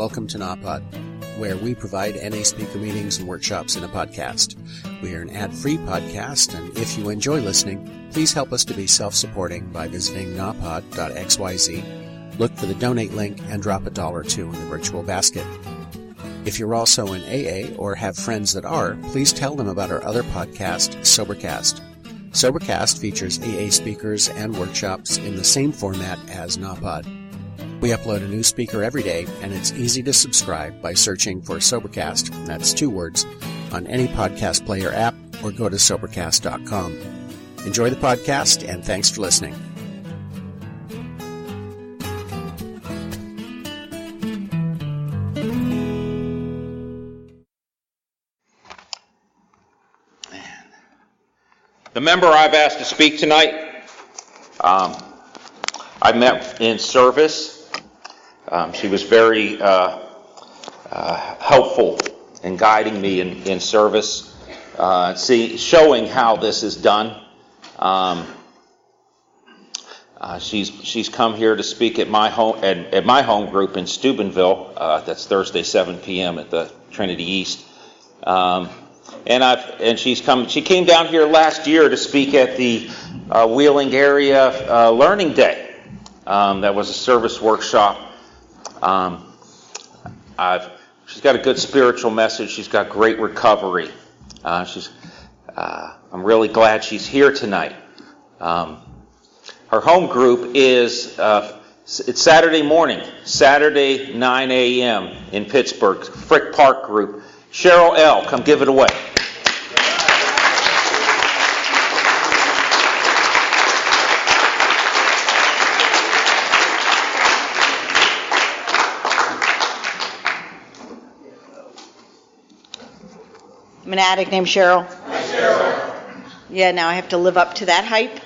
welcome to NAPOD, where we provide NA speaker meetings and workshops in a podcast. We are an ad-free podcast, and if you enjoy listening, please help us to be self-supporting by visiting napod.xyz, look for the donate link, and drop $1 or $2 in the virtual basket. If you're also in AA or have friends that are, please tell them about our other podcast, Sobercast. Sobercast features AA speakers and workshops in the same format as NAPOD. We upload a new speaker every day, and it's easy to subscribe by searching for Sobercast, that's 2 words, on any podcast player app, or go to Sobercast.com. Enjoy the podcast, and thanks for listening. The member I've asked to speak tonight, I met in service. She was very helpful in guiding me in service, showing how this is done. She's come here to speak at my home group in Steubenville. That's Thursday, 7 p.m. at the Trinity East. She came down here last year to speak at the Wheeling Area Learning Day. That was a service workshop. She's got a good spiritual message. She's got great recovery. I'm really glad she's here tonight. Her home group is it's Saturday morning, Saturday 9 a.m. in Pittsburgh, Frick Park group. Sheryl L, come give it away. I'm an addict named Sheryl. Hi, Sheryl. Yeah, now I have to live up to that hype.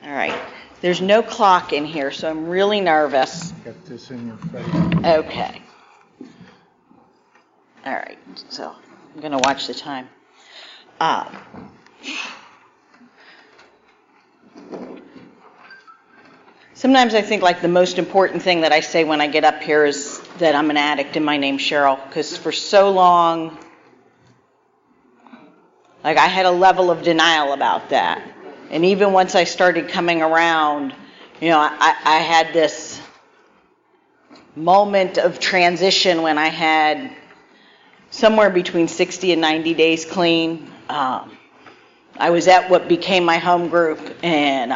All right. There's no clock in here, so I'm really nervous. Get this in your face. Okay. All right. So I'm going to watch the time. Sometimes I think like the most important thing that I say when I get up here is that I'm an addict and my name's Sheryl, because for so long, like I had a level of denial about that. And even once I started coming around, I had this moment of transition when I had somewhere between 60 and 90 days clean. I was at what became my home group, and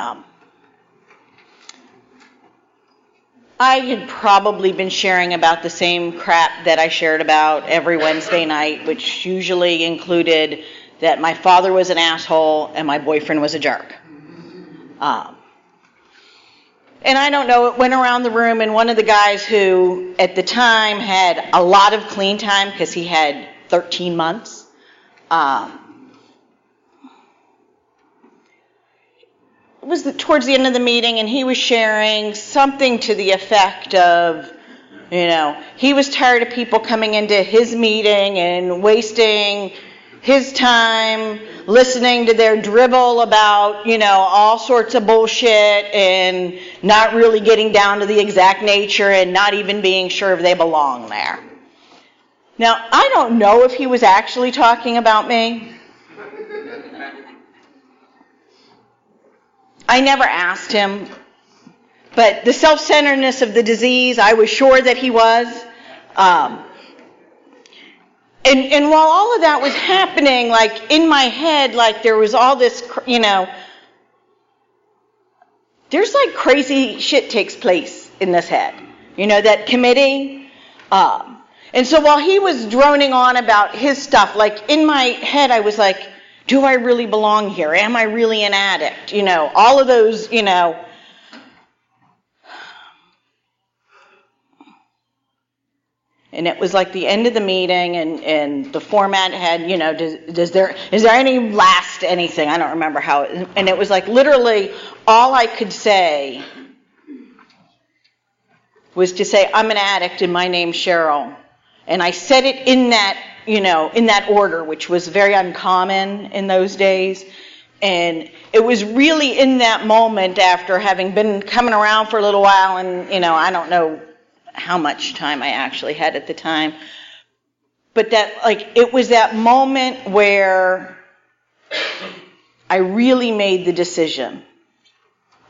I had probably been sharing about the same crap that I shared about every Wednesday night, which usually included that my father was an asshole and my boyfriend was a jerk. And I don't know, it went around the room, and one of the guys who at the time had a lot of clean time because he had 13 months, it was towards the end of the meeting, and he was sharing something to the effect of, he was tired of people coming into his meeting and wasting his time listening to their dribble about, all sorts of bullshit and not really getting down to the exact nature and not even being sure if they belong there. Now, I don't know if he was actually talking about me. I never asked him, but the self-centeredness of the disease, I was sure that he was. And while all of that was happening, like in my head, like there was all this, there's like crazy shit takes place in this head. That committee. And so while he was droning on about his stuff, like in my head, I was like, do I really belong here? Am I really an addict? All of those, And it was like the end of the meeting, and the format had, is there any last anything? I don't remember how it, and it was like literally all I could say was to say, I'm an addict and my name's Sheryl. And I said it in that, in that order, which was very uncommon in those days, And it was really in that moment, after having been coming around for a little while, and, I don't know how much time I actually had at the time, but it was that moment where I really made the decision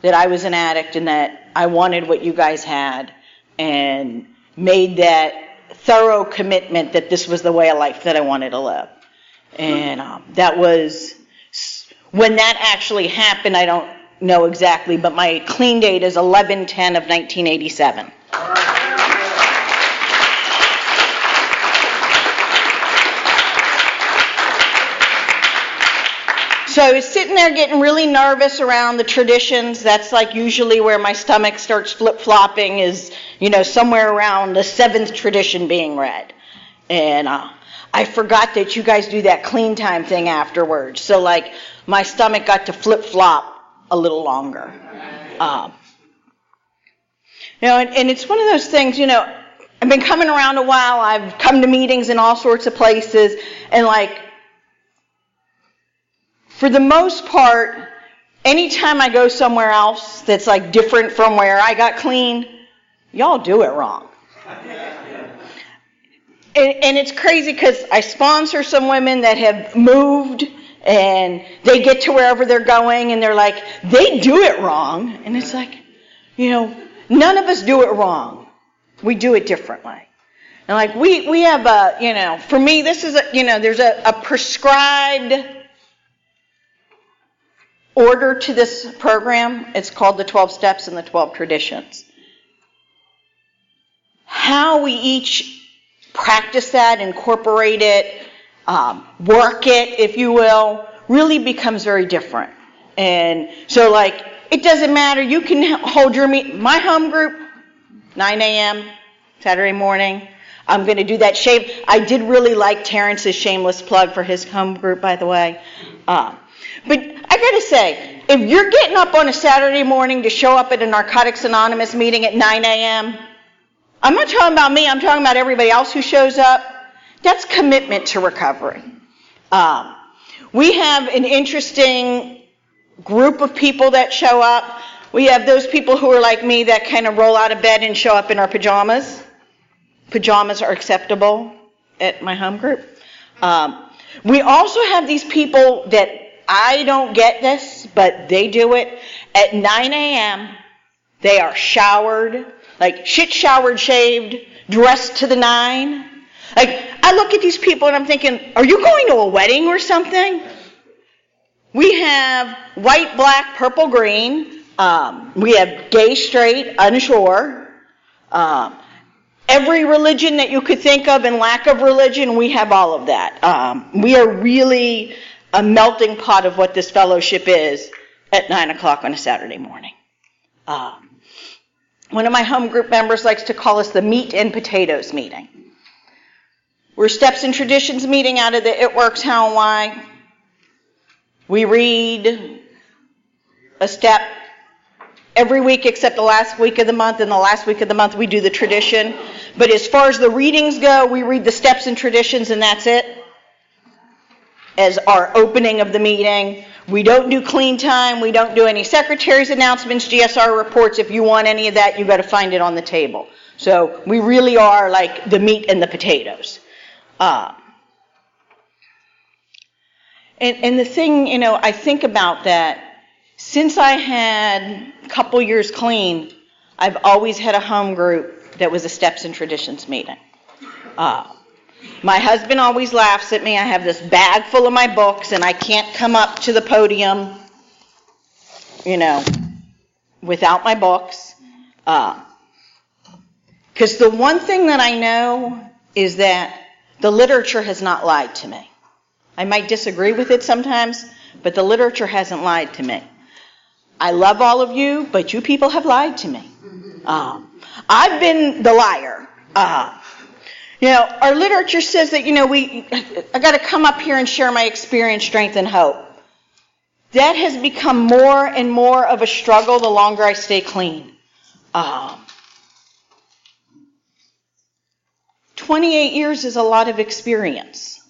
that I was an addict and that I wanted what you guys had, and made that thorough commitment that this was the way of life that I wanted to live. And that was, when that actually happened, I don't know exactly, but my clean date is 11/10 of 1987. So I was sitting there getting really nervous around the traditions. That's usually where my stomach starts flip-flopping, is, somewhere around the 7th tradition being read. And I forgot that you guys do that clean time thing afterwards. So my stomach got to flip-flop a little longer. And it's one of those things, I've been coming around a while. I've come to meetings in all sorts of places, and for the most part, anytime I go somewhere else that's different from where I got clean, y'all do it wrong. And it's crazy because I sponsor some women that have moved, and they get to wherever they're going, and they're they do it wrong. And it's none of us do it wrong. We do it differently. And we have for me, this is there's a prescribed order to this program. It's called the 12 Steps and the 12 Traditions. How we each practice that, incorporate it, work it, if you will, really becomes very different. And so, it doesn't matter. You can hold your my home group, 9 a.m., Saturday morning. I'm going to do that shame. I did really like Terrence's shameless plug for his home group, by the way. But I got to say, if you're getting up on a Saturday morning to show up at a Narcotics Anonymous meeting at 9 a.m., I'm not talking about me, I'm talking about everybody else who shows up. That's commitment to recovery. We have an interesting group of people that show up. We have those people who are like me that kind of roll out of bed and show up in our pajamas. Pajamas are acceptable at my home group. We also have these people that I don't get this, but they do it. At 9 a.m., they are showered, showered, shaved, dressed to the nine. I look at these people and I'm thinking, are you going to a wedding or something? We have white, black, purple, green. We have gay, straight, unsure. Every religion that you could think of and lack of religion, we have all of that. We are really a melting pot of what this fellowship is at 9 o'clock on a Saturday morning. One of my home group members likes to call us the meat and potatoes meeting. We're Steps and Traditions meeting out of the It Works How and Why. We read a step every week except the last week of the month, and the last week of the month we do the tradition. But as far as the readings go, we read the Steps and Traditions, and that's it as our opening of the meeting. We don't do clean time. We don't do any secretary's announcements, GSR reports. If you want any of that, you've got to find it on the table. So we really are like the meat and the potatoes. And the thing, I think about that, since I had a couple years clean, I've always had a home group that was a Steps and Traditions meeting. My husband always laughs at me. I have this bag full of my books, and I can't come up to the podium, without my books. Because the one thing that I know is that the literature has not lied to me. I might disagree with it sometimes, but the literature hasn't lied to me. I love all of you, but you people have lied to me. I've been the liar. Our literature says that, I got to come up here and share my experience, strength, and hope. That has become more and more of a struggle the longer I stay clean. 28 years is a lot of experience.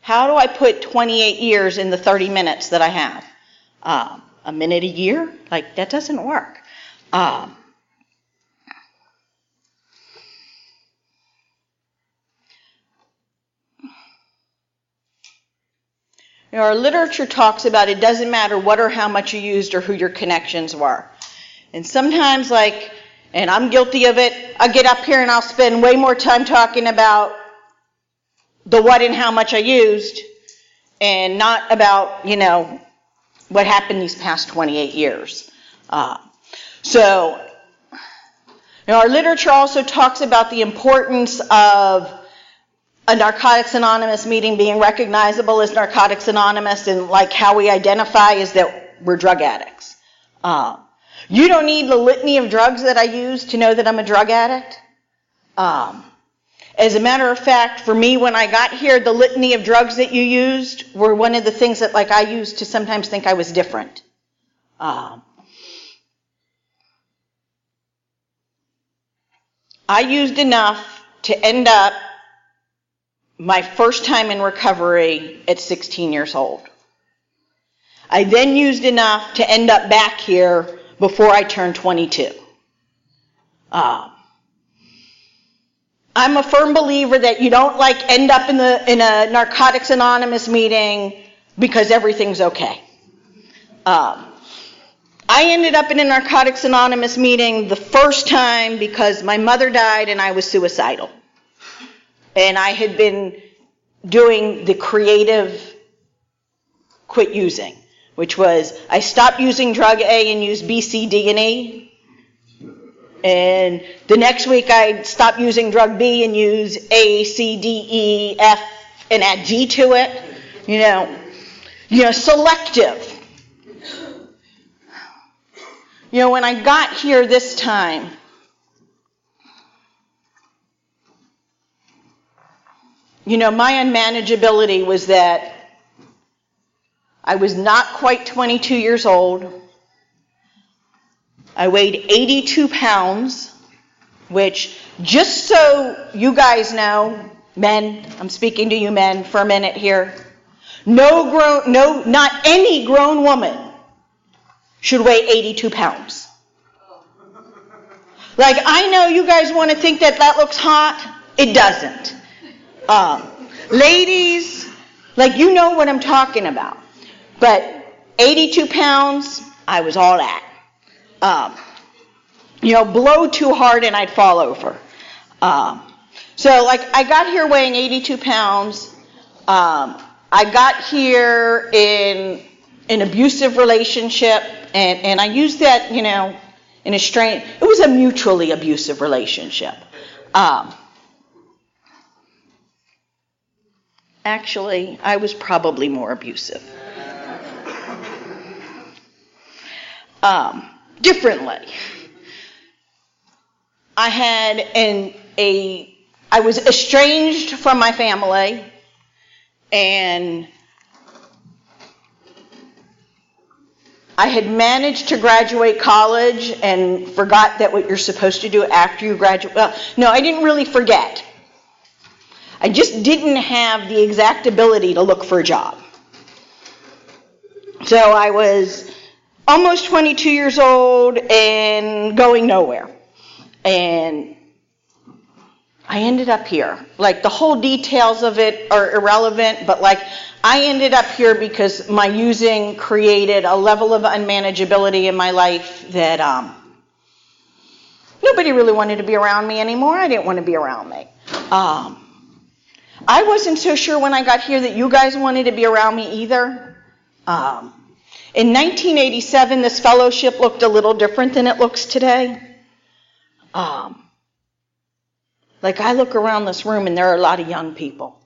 How do I put 28 years in the 30 minutes that I have? A minute a year? Like, that doesn't work. Our literature talks about it doesn't matter what or how much you used or who your connections were. And sometimes, and I'm guilty of it, I'll get up here and I'll spend way more time talking about the what and how much I used and not about, what happened these past 28 years. So, our literature also talks about the importance of a Narcotics Anonymous meeting being recognizable as Narcotics Anonymous, and how we identify is that we're drug addicts. You don't need the litany of drugs that I use to know that I'm a drug addict. As a matter of fact, for me, when I got here, the litany of drugs that you used were one of the things that I used to sometimes think I was different. I used enough to end up my first time in recovery at 16 years old. I then used enough to end up back here before I turned 22. I'm a firm believer that you don't end up in a Narcotics Anonymous meeting because everything's okay. I ended up in a Narcotics Anonymous meeting the first time because my mother died and I was suicidal. And I had been doing the creative quit using, which was I stopped using drug A and used B, C, D, and E. And the next week I stopped using drug B and use A, C, D, E, F, and add G to it. Selective. When I got here this time, my unmanageability was that I was not quite 22 years old. I weighed 82 pounds, which, just so you guys know, men, I'm speaking to you men for a minute here, not any grown woman should weigh 82 pounds. I know you guys want to think that looks hot. It doesn't. Ladies, you know what I'm talking about. But 82 pounds, I was all that. Blow too hard and I'd fall over. So I got here weighing 82 pounds. I got here in an abusive relationship, and I used that, in a strain. It was a mutually abusive relationship. Actually, I was probably more abusive. Differently. I was estranged from my family, and I had managed to graduate college and forgot that what you're supposed to do after you graduate. Well, no, I didn't really forget. I just didn't have the exact ability to look for a job. So I was almost 22 years old and going nowhere. And I ended up here. The whole details of it are irrelevant, but I ended up here because my using created a level of unmanageability in my life that nobody really wanted to be around me anymore. I didn't want to be around me. I wasn't so sure when I got here that you guys wanted to be around me either. In 1987, this fellowship looked a little different than it looks today. I look around this room and there are a lot of young people.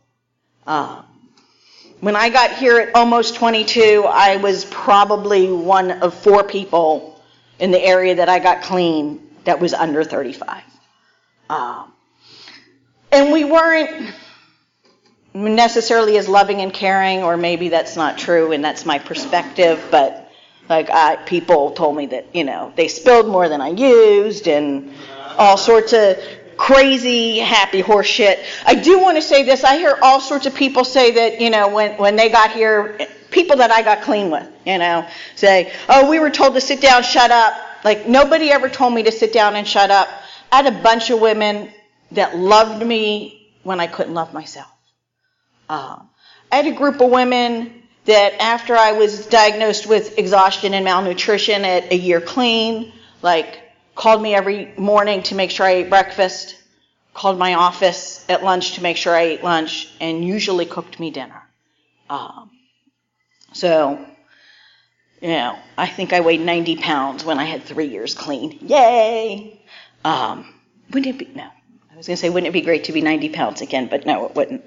When I got here at almost 22, I was probably one of 4 people in the area that I got clean that was under 35. And we weren't necessarily as loving and caring, or maybe that's not true and that's my perspective, but people told me that, they spilled more than I used and all sorts of crazy happy horse shit. I do want to say this. I hear all sorts of people say that, you know, when they got here, people that I got clean with, you know, say, oh, we were told to sit down, shut up. Like, nobody ever told me to sit down and shut up. I had a bunch of women that loved me when I couldn't love myself. I had a group of women that after I was diagnosed with exhaustion and malnutrition at a year clean, like, called me every morning to make sure I ate breakfast, called my office at lunch to make sure I ate lunch, and usually cooked me dinner. So, you know, I think I weighed 90 pounds when I had 3 years clean. Yay! Wouldn't it be, no. I was going to say, wouldn't it be great to be 90 pounds again, but no, it wouldn't.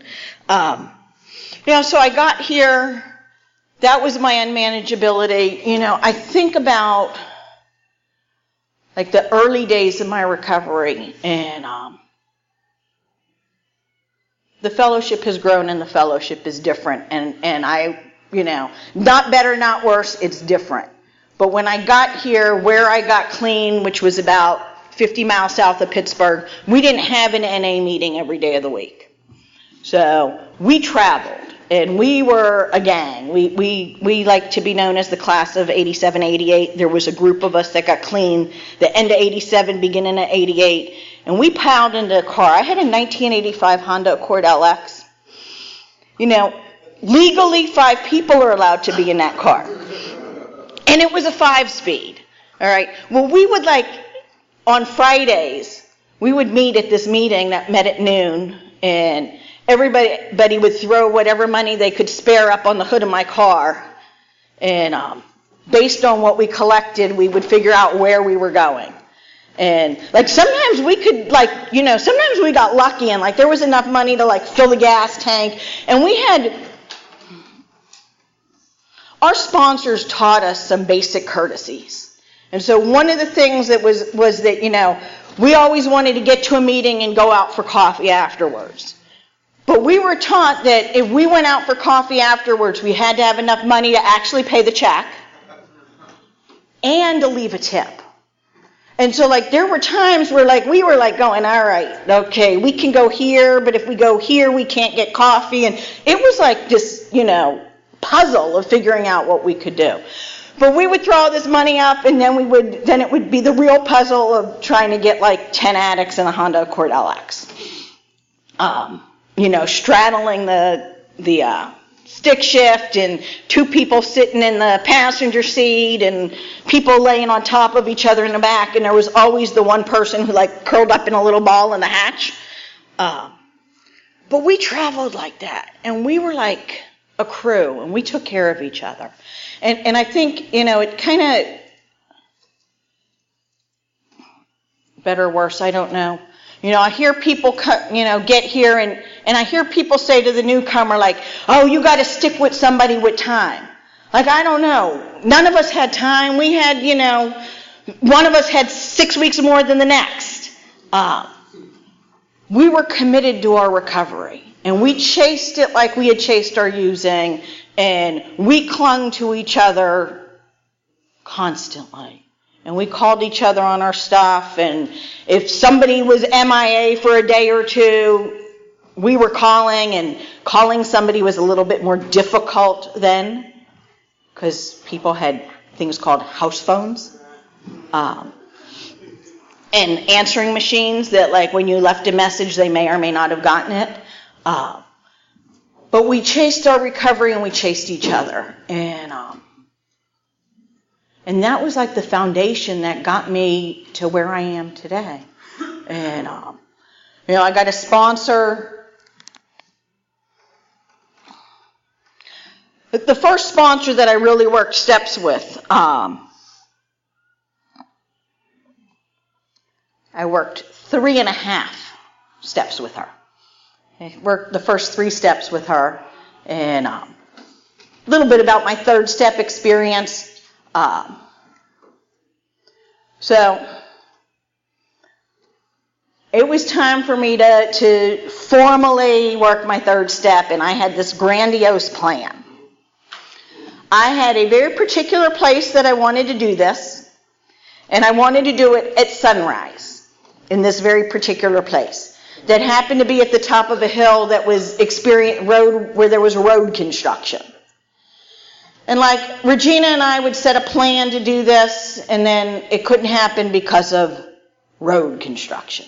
You know, so I got here, that was my unmanageability. You know, I think about, like, the early days of my recovery, and the fellowship has grown and the fellowship is different, and I, you know, not better, not worse, it's different. But when I got here, where I got clean, which was about 50 miles south of Pittsburgh, we didn't have an NA meeting every day of the week. So we traveled, and we were a gang. We like to be known as the class of 87, 88. There was a group of us that got clean the end of 87, beginning of 88, and we piled into a car. I had a 1985 Honda Accord LX. You know, legally 5 people are allowed to be in that car. And it was a 5-speed. All right. Well, we would, like, on Fridays, we would meet at this meeting that met at noon, and everybody would throw whatever money they could spare up on the hood of my car, and based on what we collected, we would figure out where we were going. And, like, sometimes we could, like, you know, sometimes we got lucky, and, like, there was enough money to, like, fill the gas tank, and we had, our sponsors taught us some basic courtesies. And so one of the things that was that, you know, we always wanted to get to a meeting and go out for coffee afterwards. But we were taught that if we went out for coffee afterwards, we had to have enough money to actually pay the check and to leave a tip. And so, like, there were times where, like, we were, like, going, all right, okay, we can go here, but if we go here, we can't get coffee. And it was, like, this, you know, puzzle of figuring out what we could do. But we would throw all this money up, and then it would be the real puzzle of trying to get, like, 10 addicts in a Honda Accord LX. You know, straddling the stick shift, and 2 people sitting in the passenger seat, and people laying on top of each other in the back, and there was always the one person who, like, curled up in a little ball in the hatch. But we traveled like that, and we were like a crew, and we took care of each other. And I think, you know, it kind of, better or worse, I don't know. You know, I hear people, you know, get here, and I hear people say to the newcomer, like, oh, you got to stick with somebody with time. Like, I don't know. None of us had time. We had, you know, one of us had 6 weeks more than the next. We were committed to our recovery, and we chased it like we had chased our using, and we clung to each other constantly. And we called each other on our stuff, and if somebody was MIA for a day or two, we were calling, and calling somebody was a little bit more difficult then, because people had things called house phones, and answering machines that, like, when you left a message, they may or may not have gotten it. But we chased our recovery, and we chased each other. And that was like the foundation that got me to where I am today. And, you know, I got a sponsor. The first sponsor that I really worked steps with, I worked 3.5 steps with her. I worked the first 3 steps with her, and a little bit about my 3rd step experience. So it was time for me to formally work my 3rd step, and I had this grandiose plan. I had a very particular place that I wanted to do this, and I wanted to do it at sunrise. in this very particular place that happened to be at the top of a hill that was where there was road construction. And like Regina and I would set a plan to do this, and then it couldn't happen because of road construction.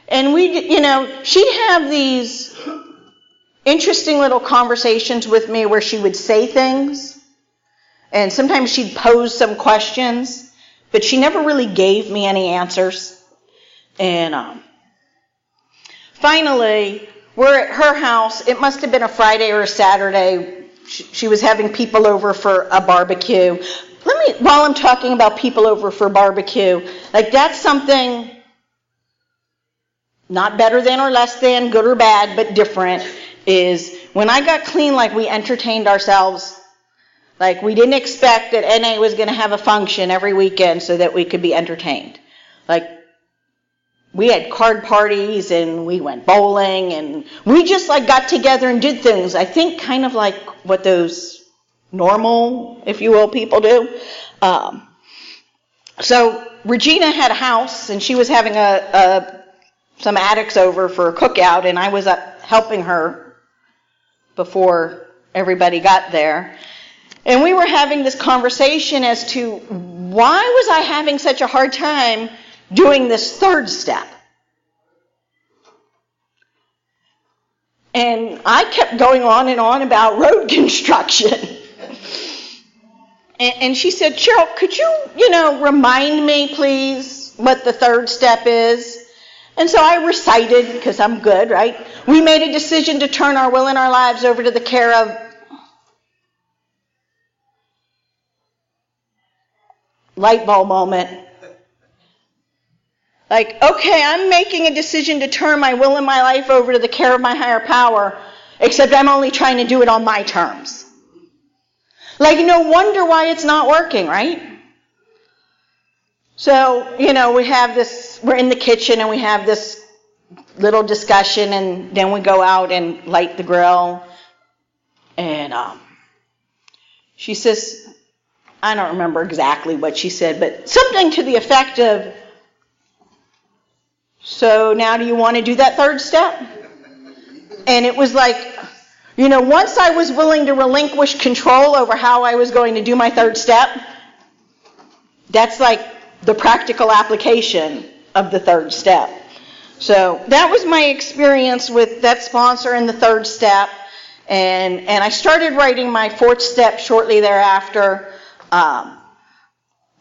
And she'd have these interesting little conversations with me where she would say things, and sometimes she'd pose some questions, but she never really gave me any answers. And finally, we're at her house. It must have been a Friday or a Saturday. She was having people over for a barbecue. While I'm talking about people over for barbecue, like that's something not better than or less than, good or bad, but different, is when I got clean, like we entertained ourselves. Like we didn't expect that NA was going to have a function every weekend so that we could be entertained. Like we had card parties and we went bowling and we just like got together and did things. I think kind of like what those normal, if you will, people do. So Regina had a house and she was having some addicts over for a cookout, and I was helping her before everybody got there. And we were having this conversation as to why was I having such a hard time doing this third step. And I kept going on and on about road construction. And she said, Sheryl, could you, remind me, please, what the third step is? And so I recited, because I'm good, right? We made a decision to turn our will and our lives over to the care of light bulb moment. Like, okay, I'm making a decision to turn my will and my life over to the care of my higher power, except I'm only trying to do it on my terms. Like, no wonder why it's not working, right? So, we have this, we're in the kitchen and we have this little discussion, and then we go out and light the grill. And she says, I don't remember exactly what she said, but something to the effect of, so now do you want to do that third step? And it was like, once I was willing to relinquish control over how I was going to do my third step, that's like the practical application of the third step. So that was my experience with that sponsor and the third step. And I started writing my fourth step shortly thereafter. I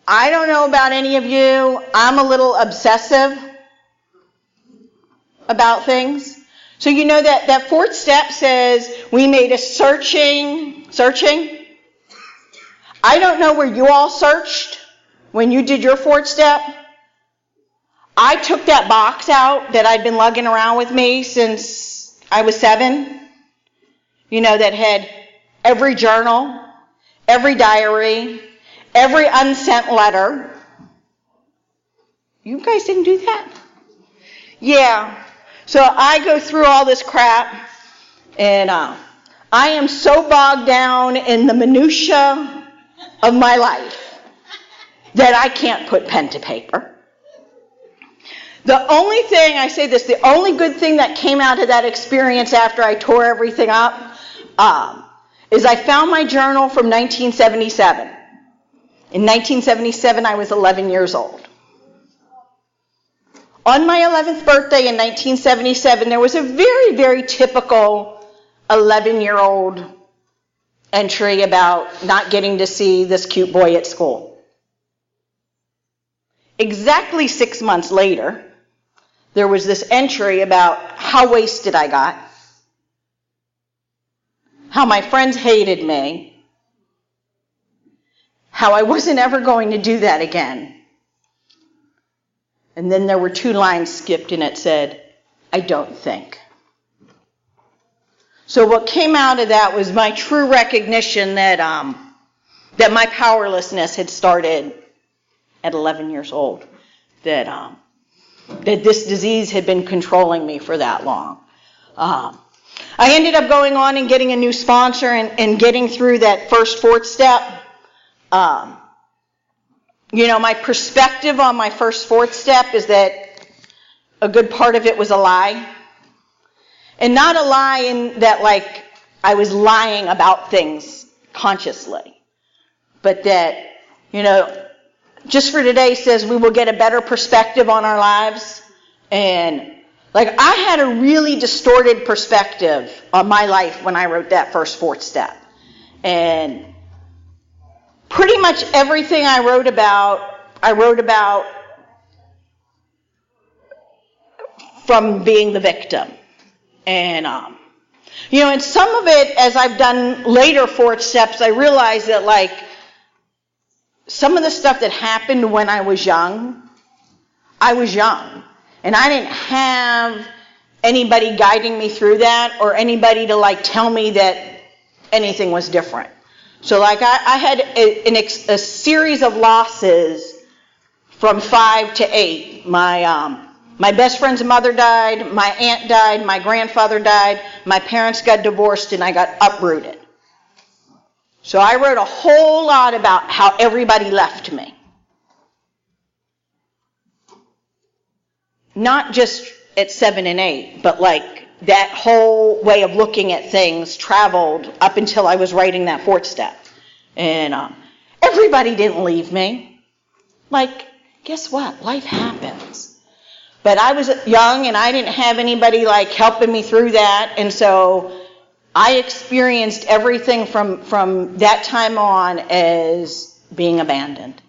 don't know about any of you. I'm a little obsessive about things. So that fourth step says we made a searching. I don't know where you all searched when you did your fourth step. I took that box out that I'd been lugging around with me since I was 7. That had every journal, every diary, every unsent letter. You guys didn't do that? Yeah. So I go through all this crap, and I am so bogged down in the minutia of my life that I can't put pen to paper. The only good thing that came out of that experience after I tore everything up is I found my journal from 1977. In 1977, I was 11 years old. On my 11th birthday in 1977, there was a very, very typical 11-year-old entry about not getting to see this cute boy at school. Exactly 6 months later, there was this entry about how wasted I got, how my friends hated me, how I wasn't ever going to do that again. And then there were 2 lines skipped, and it said, I don't think. So what came out of that was my true recognition that my powerlessness had started at 11 years old, that this disease had been controlling me for that long. I ended up going on and getting a new sponsor and getting through that first fourth step. my perspective on my first fourth step is that a good part of it was a lie. And not a lie in that, like, I was lying about things consciously. But that, just for today says we will get a better perspective on our lives. And, like, I had a really distorted perspective on my life when I wrote that first fourth step. And pretty much everything I wrote about from being the victim. And, and some of it, as I've done later fourth steps, I realized that, like, some of the stuff that happened when I was young. And I didn't have anybody guiding me through that or anybody to, like, tell me that anything was different. So, like, I had a series of losses from 5 to 8. My best friend's mother died, my aunt died, my grandfather died, my parents got divorced, and I got uprooted. So I wrote a whole lot about how everybody left me. Not just at 7 and 8, but, like, that whole way of looking at things traveled up until I was writing that fourth step. And everybody didn't leave me. Like, guess what? Life happens. But I was young and I didn't have anybody, like, helping me through that. And so I experienced everything from that time on as being abandoned.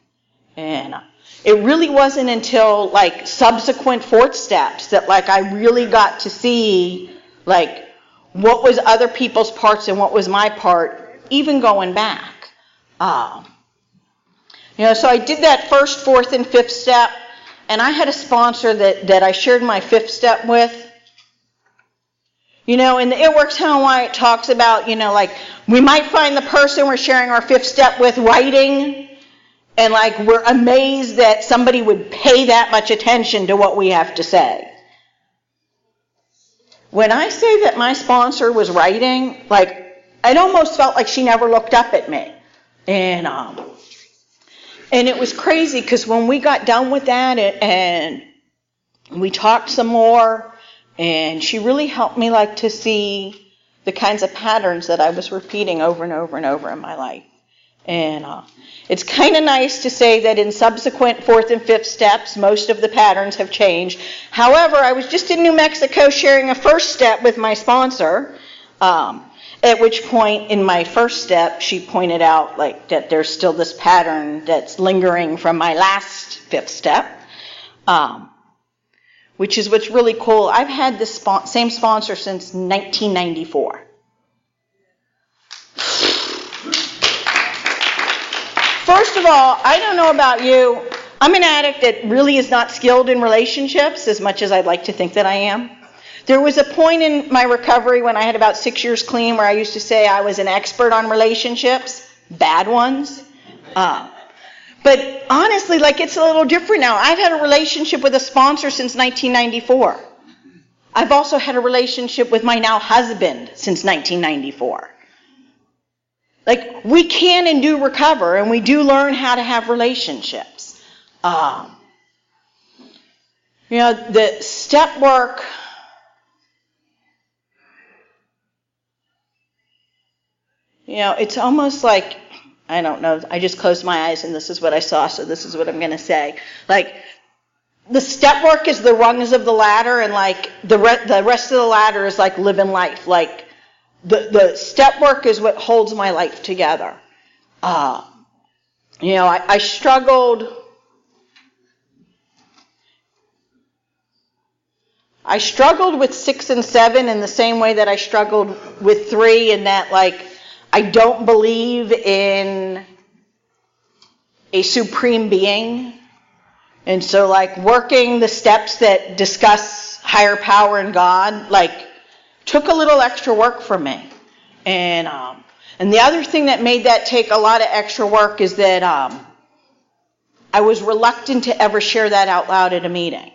And it really wasn't until, like, subsequent fourth steps that, like, I really got to see, like, what was other people's parts and what was my part, even going back. So I did that first, fourth, and fifth step, and I had a sponsor that I shared my fifth step with. In the It Works How and Why it talks about, like, we might find the person we're sharing our fifth step with writing, and, like, we're amazed that somebody would pay that much attention to what we have to say. When I say that my sponsor was writing, like, it almost felt like she never looked up at me. And it was crazy because when we got done with that and we talked some more, and she really helped me, like, to see the kinds of patterns that I was repeating over and over and over in my life. And it's kind of nice to say that in subsequent fourth and fifth steps, most of the patterns have changed. However, I was just in New Mexico sharing a first step with my sponsor, at which point in my first step, she pointed out, like, that there's still this pattern that's lingering from my last fifth step, which is what's really cool. I've had this same sponsor since 1994. First of all, I don't know about you. I'm an addict that really is not skilled in relationships as much as I'd like to think that I am. There was a point in my recovery when I had about 6 years clean where I used to say I was an expert on relationships, bad ones. But honestly, like, it's a little different now. I've had a relationship with a sponsor since 1994. I've also had a relationship with my now husband since 1994. Like, we can and do recover, and we do learn how to have relationships. The step work, it's almost like, I don't know, I just closed my eyes and this is what I saw, so this is what I'm going to say. Like, the step work is the rungs of the ladder, and, like, the rest of the ladder is, like, living life. Like, the step work is what holds my life together. I struggled. I struggled with 6 and 7 in the same way that I struggled with 3, in that, like, I don't believe in a supreme being. And so, like, working the steps that discuss higher power and God, like, took a little extra work for me. And the other thing that made that take a lot of extra work is that I was reluctant to ever share that out loud at a meeting.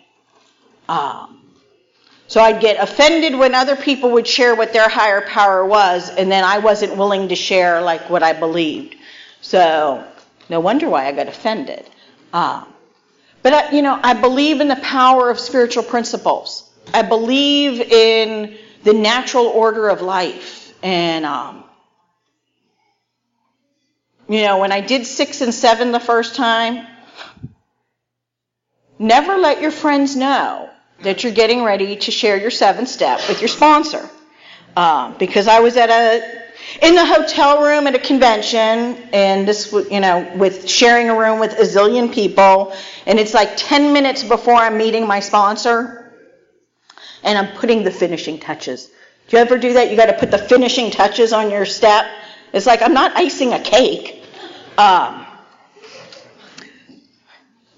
So I'd get offended when other people would share what their higher power was, and then I wasn't willing to share, like, what I believed. So no wonder why I got offended. But I believe in the power of spiritual principles. I believe in the natural order of life. And, when I did 6 and 7 the first time, never let your friends know that you're getting ready to share your 7th step with your sponsor. Because I was in the hotel room at a convention, and this, with sharing a room with a zillion people, and it's like 10 minutes before I'm meeting my sponsor, and I'm putting the finishing touches. Do you ever do that? You got to put the finishing touches on your step. It's like I'm not icing a cake.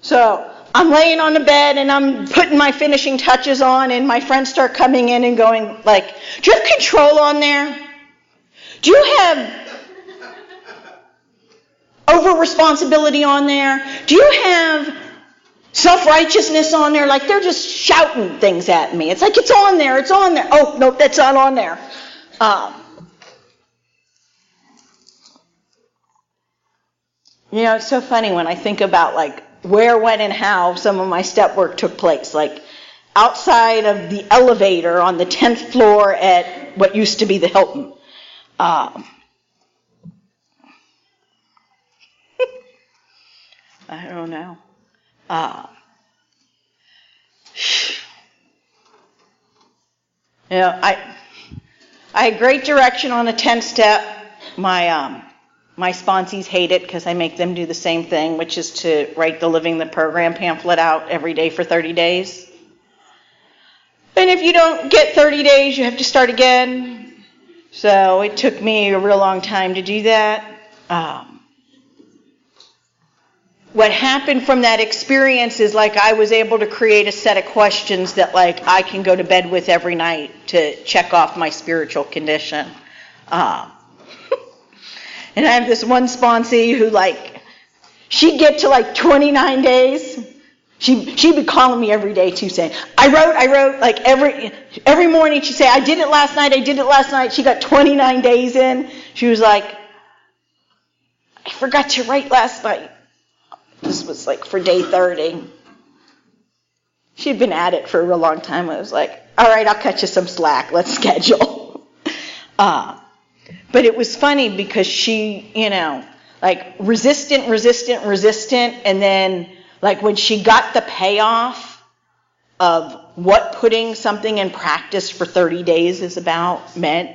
So I'm laying on the bed and I'm putting my finishing touches on, and my friends start coming in and going like, "Do you have control on there? Do you have over-responsibility on there? Do you have self-righteousness on there?" Like they're just shouting things at me. It's like, it's on there, it's on there. Oh, nope, that's not on there. It's so funny when I think about like where, when, and how some of my step work took place. Like outside of the elevator on the 10th floor at what used to be the Hilton. I don't know. I had great direction on the 10th step. My sponsees hate it because I make them do the same thing, which is to write the Living the Program pamphlet out every day for 30 days. And if you don't get 30 days, you have to start again. So it took me a real long time to do that. What happened from that experience is like I was able to create a set of questions that like I can go to bed with every night to check off my spiritual condition. And I have this one sponsee who like, she'd get to like 29 days. She'd be calling me every day too, saying, I wrote, like every morning she'd say, I did it last night. She got 29 days in. She was like, I forgot to write last night. This was like for day 30. She'd been at it for a real long time. I was like, all right, I'll cut you some slack. Let's schedule. But it was funny because she, like resistant. And then like when she got the payoff of what putting something in practice for 30 days is about meant,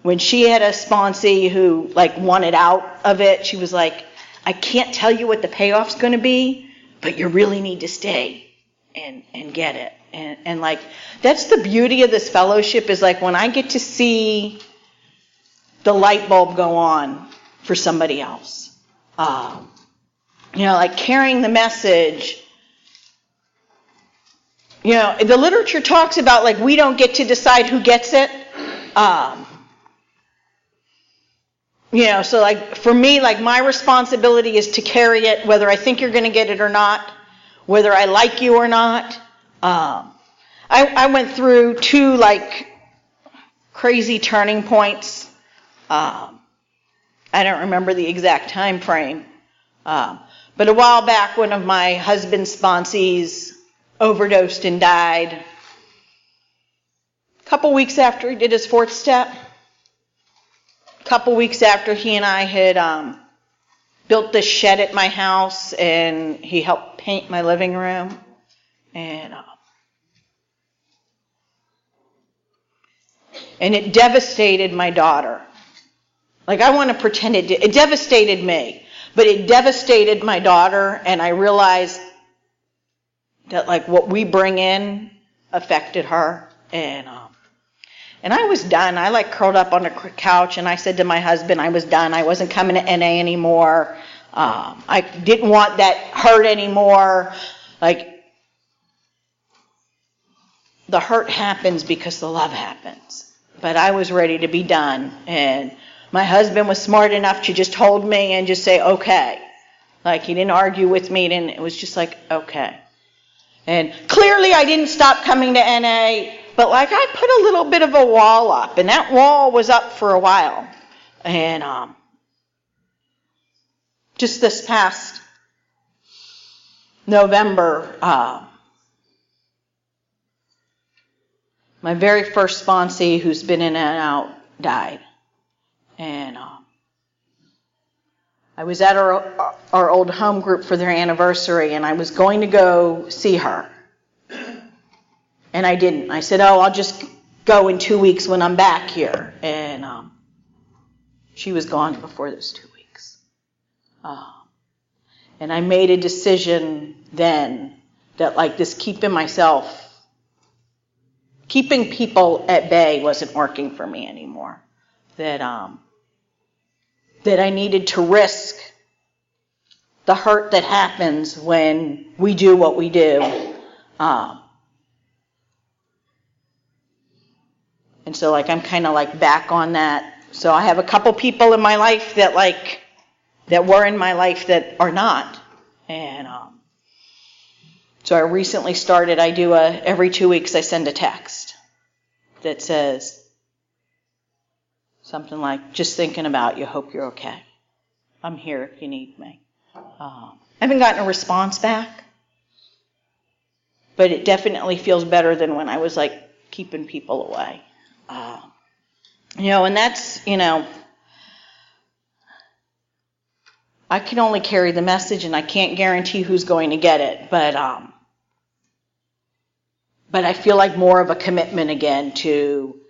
when she had a sponsee who like wanted out of it, she was like, I can't tell you what the payoff's going to be, but you really need to stay and get it. And like, that's the beauty of this fellowship is like when I get to see the light bulb go on for somebody else. Like carrying the message. The literature talks about like we don't get to decide who gets it. So like for me, like my responsibility is to carry it, whether I think you're going to get it or not, whether I like you or not. I went through 2 like crazy turning points. I don't remember the exact time frame. But a while back, one of my husband's sponsees overdosed and died. A couple weeks after he did his 4th step. A couple weeks after he and I had built this shed at my house, and he helped paint my living room. And it devastated my daughter. Like, I want to pretend it devastated me, but it devastated my daughter, and I realized that, like, what we bring in affected her, and I was done. I, like, curled up on the couch, and I said to my husband I was done. I wasn't coming to NA anymore. I didn't want that hurt anymore. Like, the hurt happens because the love happens. But I was ready to be done, and my husband was smart enough to just hold me and just say, okay. Like, he didn't argue with me, and it was just like, okay. And clearly I didn't stop coming to NA, but like I put a little bit of a wall up, and that wall was up for a while. And just this past November, my very first sponsee, who's been in and out, died. And I was at our old home group for their anniversary, and I was going to go see her. And I didn't. I said, I'll just go in 2 weeks when I'm back here. And she was gone before those 2 weeks. And I made a decision then that like this keeping people at bay wasn't working for me anymore. That I needed to risk the hurt that happens when we do what we do. And so like I'm kind of like back on that. So I have a couple people in my life that were in my life that are not. And so I recently started, every 2 weeks I send a text that says something like, just thinking about you, hope you're okay. I'm here if you need me. I haven't gotten a response back, but it definitely feels better than when I was like keeping people away. And that's, I can only carry the message and I can't guarantee who's going to get it, but I feel like more of a commitment again to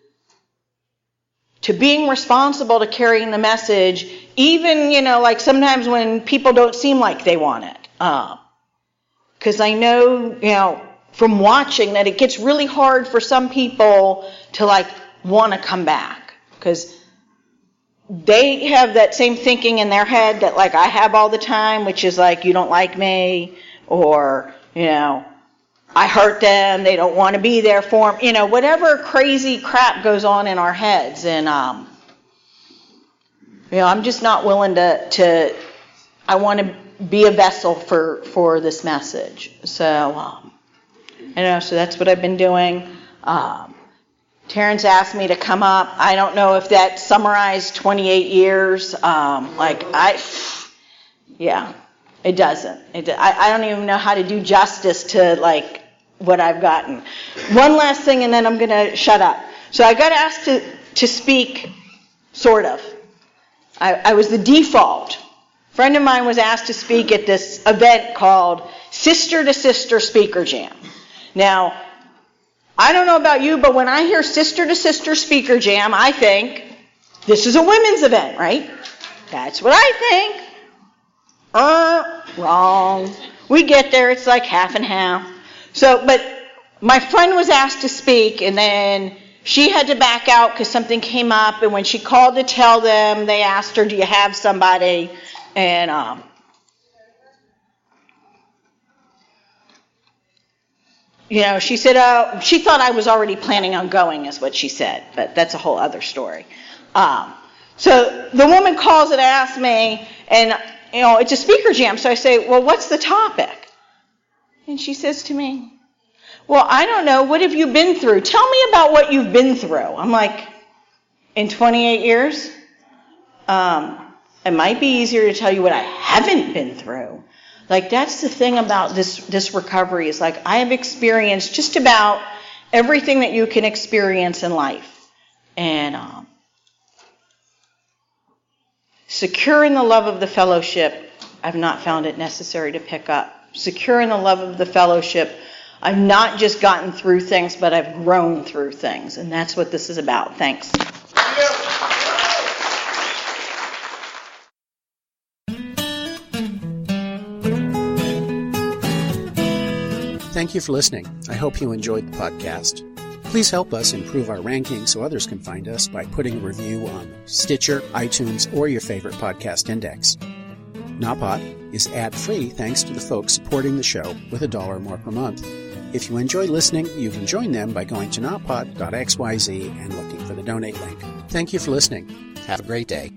being responsible to carrying the message, even, like sometimes when people don't seem like they want it. Because I know, from watching that it gets really hard for some people to like want to come back. Because they have that same thinking in their head that like I have all the time, which is like, you don't like me, or, I hurt them, they don't want to be there for them, whatever crazy crap goes on in our heads. And, I'm just not willing to I want to be a vessel for this message. So, so that's what I've been doing. Terrence asked me to come up. I don't know if that summarized 28 years. It doesn't. I don't even know how to do justice to like what I've gotten. One last thing, and then I'm going to shut up. So I got asked to speak, sort of. I was the default. A friend of mine was asked to speak at this event called Sister to Sister Speaker Jam. Now, I don't know about you, but when I hear Sister to Sister Speaker Jam, I think this is a women's event, right? That's what I think. Wrong. We get there, it's like half and half. So, but my friend was asked to speak, and then she had to back out because something came up, and when she called to tell them, they asked her, do you have somebody? And she said, she thought I was already planning on going, is what she said, but that's a whole other story. So the woman calls and asks me, and, it's a speaker jam, so I say, well, what's the topic? And she says to me, well, I don't know, what have you been through? Tell me about what you've been through. I'm like, in 28 years? It might be easier to tell you what I haven't been through. Like, that's the thing about this recovery is like, I have experienced just about everything that you can experience in life. And secure in the love of the fellowship, I've not found it necessary to pick up. Secure in the love of the fellowship, I've not just gotten through things, but I've grown through things. And that's what this is about. Thanks. Thank you for listening. I hope you enjoyed the podcast. Please help us improve our ranking so others can find us by putting a review on Stitcher, iTunes, or your favorite podcast index. Nawpod is ad-free thanks to the folks supporting the show with $1 or more per month. If you enjoy listening, you can join them by going to nawpod.xyz and looking for the donate link. Thank you for listening. Have a great day.